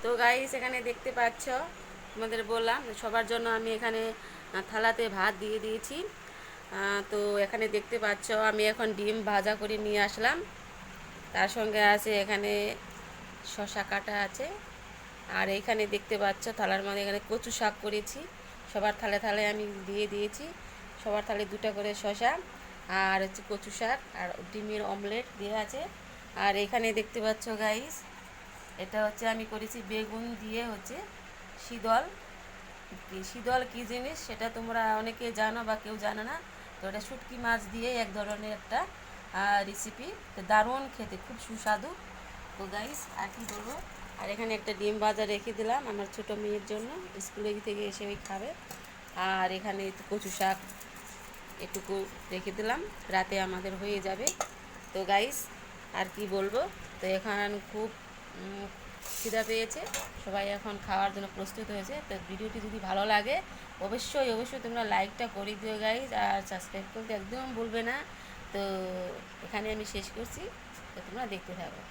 তো গাইস এখানে দেখতে পাচ্ছ, তোমাদের বললাম সবার জন্য আমি এখানে থালাতে ভাত দিয়ে দিয়েছি। তো এখানে দেখতে পাচ্ছ আমি এখন ডিম ভাজা করে নিয়ে আসলাম। তার সঙ্গে আছে এখানে শসা কাটা আছে। আর এইখানে দেখতে পাচ্ছ থালার মধ্যে এখানে কচু শাক করেছি। সবার থালে থালে আমি দিয়ে দিয়েছি। সবার থালে দুটো করে শসা আর হচ্ছে কচু শাক আর ডিমের অমলেট দেওয়া আছে। আর এখানে দেখতে পাচ্ছ গাইস, এটা হচ্ছে আমি করেছি বেগুন দিয়ে হচ্ছে শীতল। শীতল কী জিনিস সেটা তোমরা অনেকে জানো বা কেউ জানো না। তো এটা শুটকি মাছ দিয়ে এক ধরনের একটা রেসিপি, তো দারুণ খেতে, খুব সুস্বাদু। তো গাইস আর কি বলবো। আর এখানে একটা ডিম ভাজা রেখে দিলাম আমার ছোটো মেয়ের জন্য, স্কুলে থেকে এসে ওই খাবে। আর এখানে কচু শাক এটুকু রেখে দিলাম, রাতে আমাদের হয়ে যাবে। তো গাইস আর কি বলবো। তো এখন খুব খিদা পেয়েছে, সবাই এখন খাওয়ার জন্য প্রস্তুত হয়েছে। তো ভিডিওটি যদি ভালো লাগে অবশ্যই অবশ্যই তোমরা লাইকটা করে দিও গাইস, আর সাবস্ক্রাইব করতে একদম ভুলবে না। তো এখানে আমি শেষ করছি, তো তোমরা দেখতে থাকো।